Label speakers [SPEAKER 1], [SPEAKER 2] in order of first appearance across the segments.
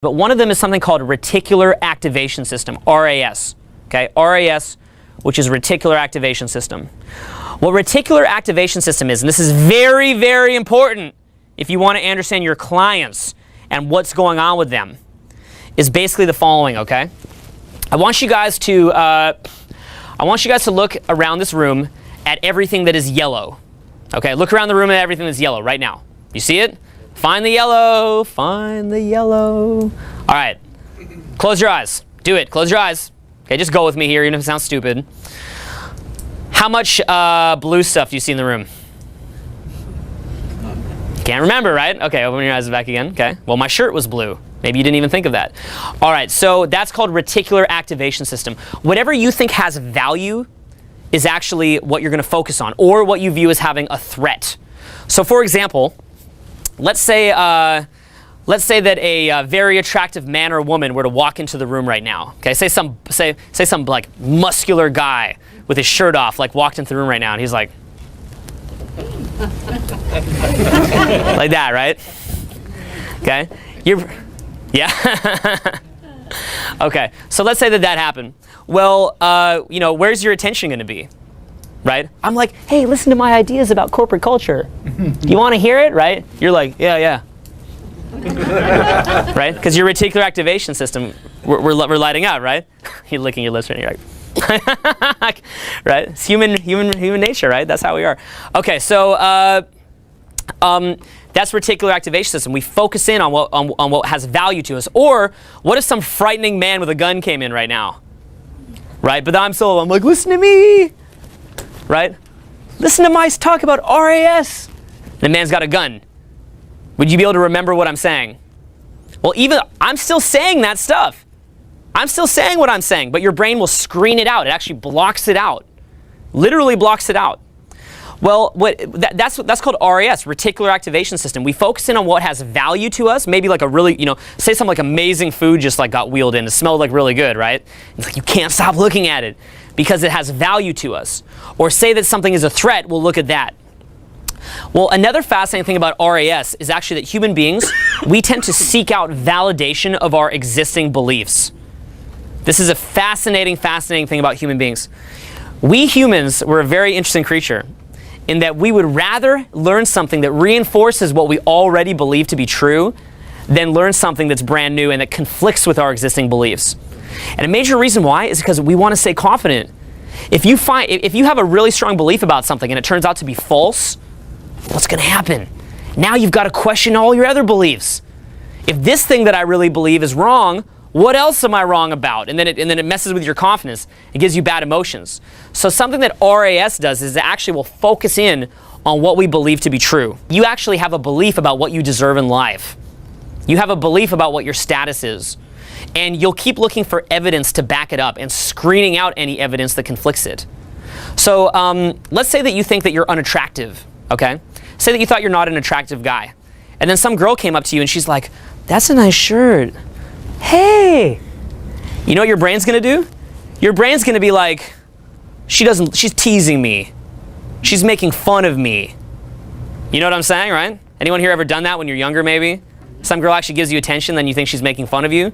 [SPEAKER 1] But one of them is something called Reticular Activation System, RAS. Okay, RAS, which is Reticular Activation System. What Reticular Activation System is, and this is very, very important if you want to understand your clients and what's going on with them, is basically the following. Okay, I want you guys to look around this room at everything that is yellow. Okay, look around the room at everything that's yellow right now. You see it? Find the yellow, find the yellow. All right, close your eyes. Do it, close your eyes. Okay, just go with me here, even if it sounds stupid. How much blue stuff do you see in the room? Can't remember, right? Okay, open your eyes back again. Okay, well, my shirt was blue. Maybe you didn't even think of that. All right, so that's called Reticular Activation System. Whatever you think has value is actually what you're going to focus on, or what you view as having a threat. So, for example, let's say that a very attractive man or woman were to walk into the room right now. Okay, say some like muscular guy with his shirt off, like walked into the room right now, and he's like, like that, right? Okay, yeah. Okay, so let's say that happened. Well, where's your attention going to be? Right? I'm like, hey, listen to my ideas about corporate culture. Do you want to hear it? Right? You're like, yeah. Right? Because your reticular activation system, we're lighting up, right? You're licking your lips right here. Like, right? It's human nature, right? That's how we are. Okay, so that's reticular activation system. We focus in on what has value to us. Or what if some frightening man with a gun came in right now? Right? But I'm like, listen to me. Right? Listen to my talk about RAS. The man's got a gun. Would you be able to remember what I'm saying? Well, I'm still saying that stuff. I'm still saying what I'm saying, but your brain will screen it out. It actually blocks it out. Literally blocks it out. Well, that's called RAS, Reticular Activation System. We focus in on what has value to us. Maybe like a really, say some like amazing food just like got wheeled in. It smelled like really good, right? It's like you can't stop looking at it because it has value to us. Or say that something is a threat, we'll look at that. Well, another fascinating thing about RAS is actually that human beings, we tend to seek out validation of our existing beliefs. This is a fascinating thing about human beings. We humans, we're a very interesting creature in that we would rather learn something that reinforces what we already believe to be true than learn something that's brand new and that conflicts with our existing beliefs. And a major reason why is because we want to stay confident. If you have a really strong belief about something and it turns out to be false, what's going to happen? Now you've got to question all your other beliefs. If this thing that I really believe is wrong, what else am I wrong about? And then it messes with your confidence. It gives you bad emotions. So something that RAS does is it actually will focus in on what we believe to be true. You actually have a belief about what you deserve in life. You have a belief about what your status is. And you'll keep looking for evidence to back it up and screening out any evidence that conflicts it. So let's say that you think that you're unattractive, okay? Say that you thought you're not an attractive guy. And then some girl came up to you and she's like, that's a nice shirt. Hey, you know what your brain's gonna do? Your brain's gonna be like, she's teasing me. She's making fun of me. You know what I'm saying, right? Anyone here ever done that when you're younger, maybe? Some girl actually gives you attention, then you think she's making fun of you.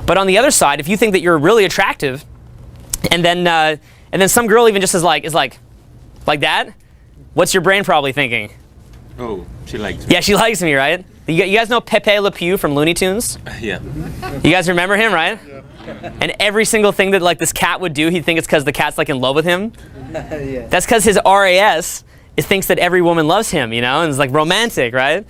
[SPEAKER 1] But on the other side, if you think that you're really attractive, and then some girl even just is like that, what's your brain probably thinking?
[SPEAKER 2] Oh, she likes me.
[SPEAKER 1] Yeah, she likes me, right? You guys know Pepe Le Pew from Looney Tunes?
[SPEAKER 2] Yeah.
[SPEAKER 1] You guys remember him, right? Yeah. And every single thing that like this cat would do, he'd think it's because the cat's like in love with him. Yeah. That's because his RAS thinks that every woman loves him, and it's like romantic, right?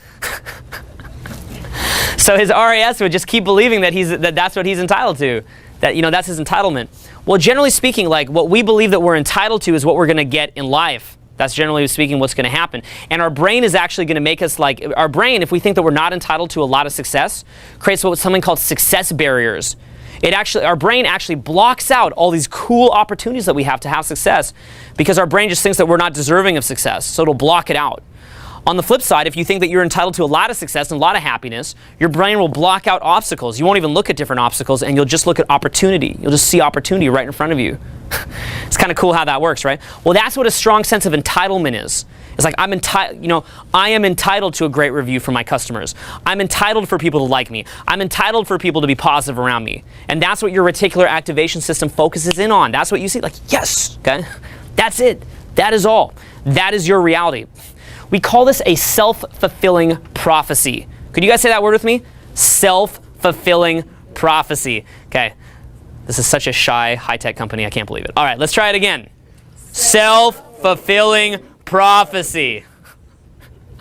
[SPEAKER 1] So his RAS would just keep believing that that's what he's entitled to, that that's his entitlement. Well, generally speaking, like what we believe that we're entitled to is what we're going to get in life. That's generally speaking what's going to happen. And our brain is actually going to make us like, our brain, if we think that we're not entitled to a lot of success, creates something called success barriers. Our brain actually blocks out all these cool opportunities that we have to have success because our brain just thinks that we're not deserving of success, so it'll block it out. On the flip side, if you think that you're entitled to a lot of success and a lot of happiness, your brain will block out obstacles. You won't even look at different obstacles, and you'll just look at opportunity. You'll just see opportunity right in front of you. It's kind of cool how that works, right? Well, that's what a strong sense of entitlement is. It's like I am entitled to a great review from my customers. I'm entitled for people to like me. I'm entitled for people to be positive around me. And that's what your reticular activation system focuses in on. That's what you see. Like, yes, okay? That's it. That is all. That is your reality. We call this a self-fulfilling prophecy. Could you guys say that word with me? Self-fulfilling prophecy. Okay. This is such a shy, high-tech company. I can't believe it. All right, let's try it again. Self-fulfilling prophecy.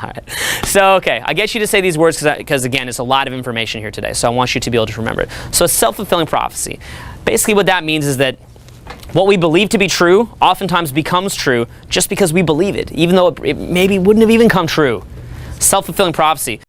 [SPEAKER 1] All right. So, okay, I get you to say these words because, again, it's a lot of information here today. So I want you to be able to remember it. So self-fulfilling prophecy. Basically what that means is that what we believe to be true oftentimes becomes true just because we believe it, even though it maybe wouldn't have even come true. Self-fulfilling prophecy.